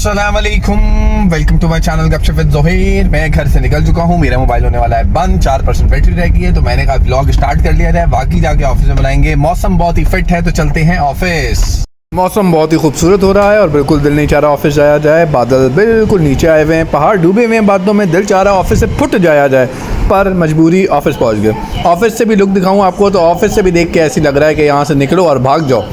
अस्सलाम वालेकुम, welcome to my channel गपशप विद ज़ोहैर। मैं घर से निकल चुका हूँ, मेरा मोबाइल होने वाला है बंद, 4% बैटरी रह गई है, तो मैंने कहा व्लॉग स्टार्ट कर लिया जाए। बाकी जाके ऑफिस में बनाएंगे। मौसम बहुत ही फिट है, तो चलते हैं ऑफिस। मौसम बहुत ही खूबसूरत हो रहा है और बिल्कुल दिल नहीं चाह रहा ऑफिस जाया जाए। बादल बिल्कुल नीचे आए हुए हैं, पहाड़ डूबे हुए हैं बादलों में। दिल चाह रहा ऑफिस से फुट जाया जाए, पर मजबूरी ऑफिस पहुंच गए। ऑफिस से भी लुक दिखाऊं आपको, तो ऑफिस से भी देख के ऐसी लग रहा है कि यहाँ से निकलो और भाग जाओ।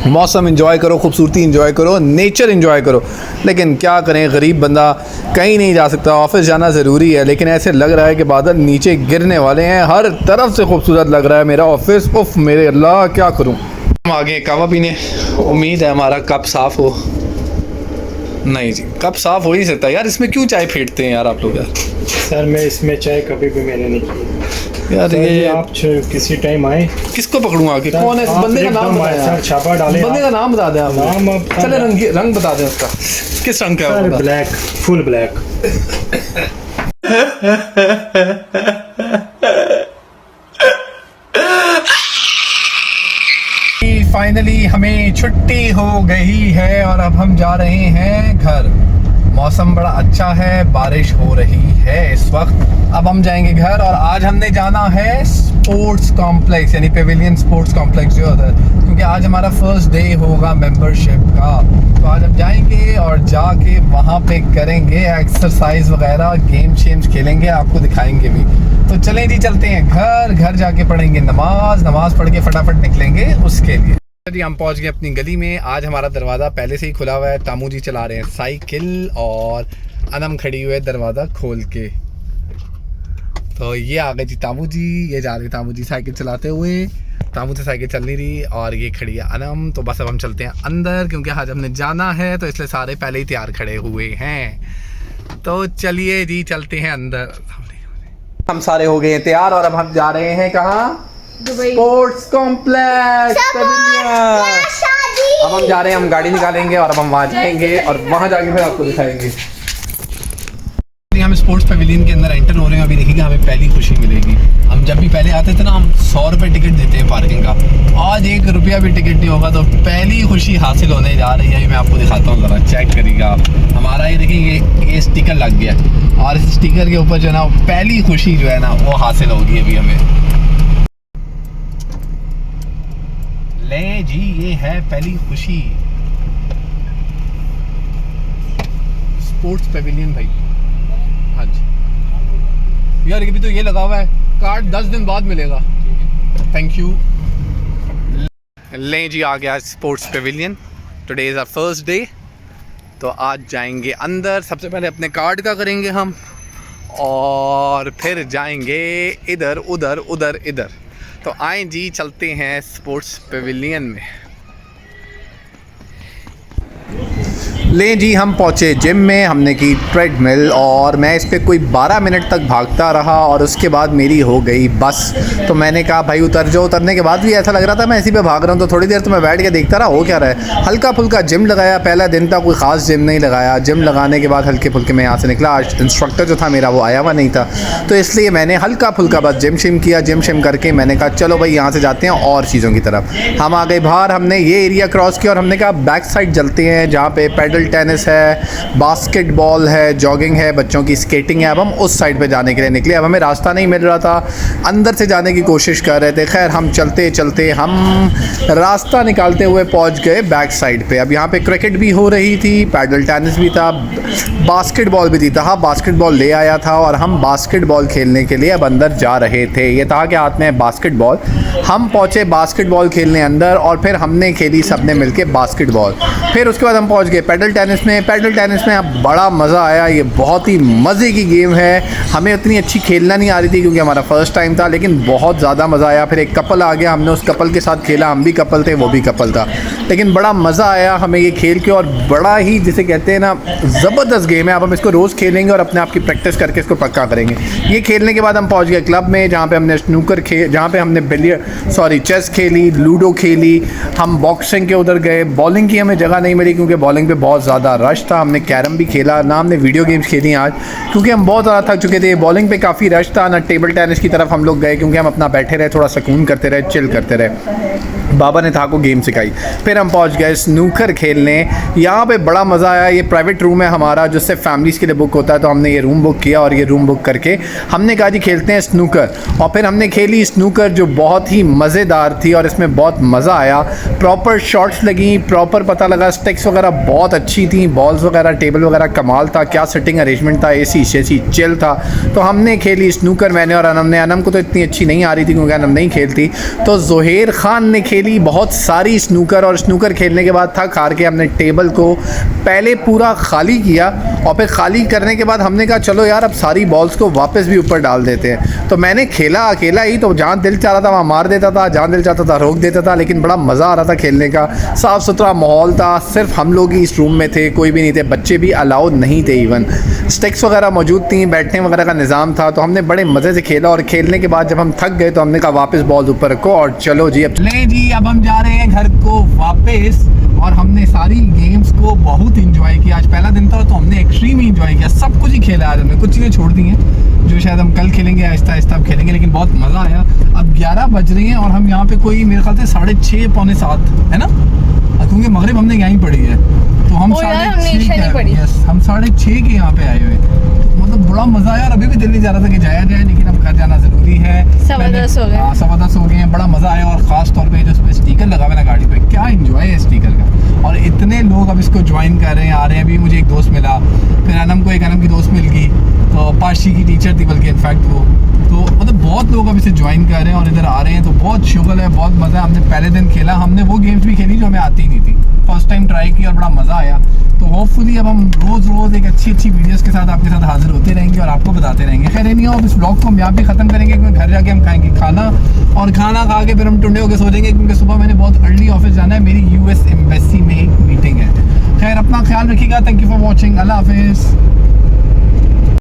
मौसम एंजॉय करो, खूबसूरती एंजॉय करो, नेचर एंजॉय करो। लेकिन क्या करें, गरीब बंदा कहीं नहीं जा सकता। ऑफिस जाना ज़रूरी है, लेकिन ऐसे लग रहा है कि बादल नीचे गिरने वाले हैं। हर तरफ से खूबसूरत लग रहा है मेरा ऑफिस। उफ मेरे अल्लाह, क्या करूं। हम आगे कहवा पीने, उम्मीद है हमारा कप साफ़ हो। नहीं जी, कप साफ़ हो ही सकता है यार। इसमें क्यों चाय फेंटते हैं यार आप लोग यार। सर मैं इसमें चाय कभी भी मैंने नहीं की यार। ये आप किसी टाइम आए, किसको पकड़ूँ आके? कौन है इस बंदे का नाम बताया? सर छापा डाले, बंदे का नाम बता दें आप। नाम चले रंग बता दें उसका, किस रंग का है? Black, full black. फाइनली हमें छुट्टी हो गई है और अब हम जा रहे हैं घर। मौसम बड़ा अच्छा है, बारिश हो रही है इस वक्त। अब हम जाएंगे घर और आज हमने जाना है स्पोर्ट्स कॉम्प्लेक्स, यानी पेविलियन स्पोर्ट्स कॉम्प्लेक्स जो होता है, क्योंकि आज हमारा फर्स्ट डे होगा मेंबरशिप का। तो आज हम जाएंगे और जाके वहाँ पे करेंगे एक्सरसाइज वगैरह, गेम शेम्स खेलेंगे, आपको दिखाएंगे भी। तो चलें जी, चलते हैं घर जाके पढ़ेंगे नमाज पढ़ के फटाफट निकलेंगे उसके लिए। जी हम पहुंच गए अपनी गली में। आज हमारा दरवाज़ा पहले से ही खुला हुआ है। तामू जी चला रहे हैं साइकिल और अनम खड़ी हुई है दरवाज़ा खोल के। तो ये आ गए जी तामू जी, ये जा रहे तामू जी साइकिल चलाते हुए। तामू से साइकिल चल नहीं रही और ये खड़ी है अनम। तो बस अब हम चलते हैं अंदर, क्योंकि आज हमने जाना है, तो इसलिए सारे पहले ही तैयार खड़े हुए हैं। तो चलिए जी, चलते हैं अंदर। हम सारे हो गए हैं तैयार और अब हम जा रहे हैं कहाँ? स्पोर्ट्स कॉम्प्लेक्स अब हम जा रहे हैं। हम गाड़ी निकालेंगे और अब हम वहाँ जाएंगे और वहाँ जाके फिर आपको दिखाएंगे। हम स्पोर्ट्स पेविलियन के अंदर एंटर हो रहे हैं। अभी देखिए हमें पहली खुशी मिलेगी। हम जब भी पहले आते थे ना, हम 100 रुपये टिकट देते हैं पार्किंग का। आज 1 रुपया भी टिकट नहीं होगा, तो पहली खुशी हासिल होने जा रही है। मैं आपको दिखाता हूँ, ज़रा चेक करिएगा आप। हमारा ये देखिए, ये स्टिकर लग गया और इस स्टिकर के ऊपर जो है ना, पहली खुशी जो है ना वो हासिल होगी अभी हमें। ले जी, ये है पहली खुशी, स्पोर्ट्स पेविलियन भाई। हाँ जी यार, अभी तो ये लगा हुआ है, कार्ड 10 दिन बाद मिलेगा। Thank you. ले जी, आ गया sports pavilion. Today is our first day. तो आज जाएंगे अंदर। सबसे पहले अपने कार्ड का करेंगे हम, और फिर जाएंगे इधर उधर इधर। तो आए जी, चलते हैं स्पोर्ट्स पेविलियन में। ले जी, हम पहुँचे जिम में। हमने की ट्रेडमिल और मैं इस पर कोई 12 मिनट तक भागता रहा और उसके बाद मेरी हो गई बस। तो मैंने कहा भाई उतर जाओ। उतरने के बाद भी ऐसा लग रहा था मैं इसी पे भाग रहा हूँ। तो थोड़ी देर तो मैं बैठ के देखता रहा हो क्या रहा है। हल्का फुल्का जिम लगाया, पहला दिन था, कोई ख़ास जिम नहीं लगाया। जिम लगाने के बाद हल्के फुल्के मैं यहाँ से निकला। आज इंस्ट्रक्टर जो था मेरा वो आया हुआ नहीं था, तो इसलिए मैंने हल्का फुल्का बस जिम शिम किया। जिम शिम करके मैंने कहा चलो भाई यहाँ से जाते हैं और चीज़ों की तरफ। हम आ गए बाहर, हमने ये एरिया क्रॉस किया और हमने कहा बैक साइड चलते हैं, जहाँ पे पैडल टेनिस है, बास्केटबॉल है, जॉगिंग है, बच्चों की स्केटिंग है। अब हम उस साइड पे जाने के लिए निकले। अब हमें रास्ता नहीं मिल रहा था, अंदर से जाने की कोशिश कर रहे थे। खैर हम चलते चलते हम रास्ता निकालते हुए पहुंच गए बैक साइड पे। अब यहाँ पे क्रिकेट भी हो रही थी, पैडल टेनिस भी था, बास्केटबॉल भी था। हाँ, बास्केटबॉल ले आया था और हम बास्केटबॉल खेलने के लिए अब अंदर जा रहे थे। ये था कि हाथ में बास्केटबॉल। हम पहुँचे बास्केटबॉल खेलने अंदर और फिर हमने खेली सबने मिलके बास्केटबॉल। फिर उसके बाद हम पहुँच गए पैडल टेनिस में। पैडल टेनिस में अब बड़ा मज़ा आया। ये बहुत ही मज़े की गेम है। हमें उतनी अच्छी खेलना नहीं आ रही थी क्योंकि हमारा फर्स्ट टाइम था, लेकिन बहुत ज़्यादा मज़ा आया। फिर एक कपल आ गया, हमने उस कपल के साथ खेला। हम भी कपल थे, वो भी कपल था, लेकिन बड़ा मज़ा आया हमें ये खेल के। और बड़ा ही, जिसे कहते हैं ना, ज़बरदस्त गेम है। अब हम इसको रोज़ खेलेंगे और अपने आप की प्रैक्टिस करके इसको पक्का करेंगे। ये खेलने के बाद हम पहुँच गए क्लब में, जहाँ पर हमने स्नूकर जहाँ पर हमने चेस खेली, लूडो खेली। हम बॉक्सिंग के उधर गए। बॉलिंग की हमें जगह नहीं मिली क्योंकि बॉलिंग पे बहुत ज़्यादा रश था। हमने कैरम भी खेला ना, हमने वीडियो गेम्स खेली आज, क्योंकि हम बहुत ज़्यादा थक चुके थे। बॉलिंग पे काफ़ी रश था ना। टेबल टेनिस की तरफ हम लोग गए क्योंकि हम अपना बैठे रहे, थोड़ा सुकून करते रहे, चिल करते रहे। बाबा ने था को गेम सिखाई। फिर हम पहुंच गए स्नूकर खेलने। यहाँ पे बड़ा मज़ा आया। ये प्राइवेट रूम है हमारा जो सिर्फ फैमिलीज़ के लिए बुक होता है, तो हमने ये रूम बुक किया और ये रूम बुक करके हमने कहा जी खेलते हैं स्नूकर। और फिर हमने खेली स्नूकर जो बहुत ही मज़ेदार थी और इसमें बहुत मज़ा आया। प्रॉपर शॉट्स लगी, प्रॉपर पता लगा, स्टिक्स वगैरह बहुत अच्छी थी, बॉल्स वगैरह, टेबल वगैरह कमाल था, क्या सिटिंग अरेंजमेंट था, एसी शेसी चिल था। तो हमने खेली स्नूकर, मैंने और अनम ने। अनम को तो इतनी अच्छी नहीं आ रही थी क्योंकि अनम नहीं खेलती। तो ज़ुहैर खान ने खेली बहुत सारी स्नूकर, और स्नूकर खेलने के बाद थक हार के हमने टेबल को पहले पूरा खाली किया और फिर खाली करने के बाद हमने कहा चलो यार अब सारी बॉल्स को वापस भी ऊपर डाल देते हैं। तो मैंने खेला अकेला ही, तो जहाँ दिल चाह रहा था वहाँ मार देता था, जहाँ दिल चाहता था रोक देता था, लेकिन बड़ा मज़ा आ रहा था खेलने का। साफ़ सुथरा माहौल था, सिर्फ हम लोग ही इस रूम में थे, कोई भी नहीं थे, बच्चे भी अलाउड नहीं थे। इवन स्टिक्स वगैरह मौजूद थी, बैठने वगैरह का निज़ाम था। तो हमने बड़े मज़े से खेला और खेलने के बाद जब हम थक गए तो हमने कहा वापस बॉल ऊपर रखो और चलो जी अब ले जी अब हम जा रहे हैं घर को वापस। और हमने सारी गेम्स को बहुत इंजॉय किया। आज पहला दिन था तो हमने एक्सट्रीम ही इंजॉय किया, सब कुछ ही खेला। आज हमने कुछ चीज़ें छोड़ दी हैं जो शायद हम कल खेलेंगे, आहिस्ता आहिस्ता अब खेलेंगे, लेकिन बहुत मज़ा आया। अब 11 बज रही हैं और हम यहाँ पे कोई मेरे ख्याल से 6:30 पौने 7 है ना, क्योंकि मगरिब हमने यहीं पढ़ी है। तो हम 6:30 के यहाँ पे आए हुए, तो मतलब बड़ा मज़ा आया। और अभी भी दिल नहीं जा रहा था कि जाया जाए, लेकिन अब घर जाना ज़रूरी है। 10:15 हो गए। 10:15 हो गए हैं। बड़ा मज़ा आया और ख़ास तौर पे जो उस पर स्टिकर लगा हुआ है ना गाड़ी पे, क्या इंजॉय है स्टिकर का। और इतने लोग अब इसको ज्वाइन कर रहे हैं, आ रहे हैं। अभी मुझे एक दोस्त मिला, फिर अनम को एक अनम की दोस्त मिल गई, तो पाशी की टीचर थी बल्कि इनफैक्ट वो। तो मतलब बहुत लोग अब इसे ज्वाइन कर रहे हैं और इधर आ रहे हैं, तो बहुत शुक्र है, बहुत मज़ा। हमने पहले दिन खेला, हमने वो गेम्स भी खेली जो हमें आती नहीं थी, फर्स्ट टाइम ट्राई की और बड़ा मज़ा आया। तो होपफुली अब हम रोज़ एक अच्छी वीडियोस के साथ आपके साथ हाजिर होते रहेंगे और आपको बताते रहेंगे। खैर नहीं हो, इस ब्लॉग को हम यहाँ पे ख़त्म करेंगे क्योंकि घर जाके हम खाएंगे खाना, और खाना खा के फिर हम टुंडे होकर सो जाएंगे क्योंकि सुबह मैंने बहुत अर्ली ऑफिस जाना है, मेरी US एम्बेसी में एक मीटिंग है। खैर अपना ख्याल रखिएगा। Thank you for watching. अल्लाह हाफिज़।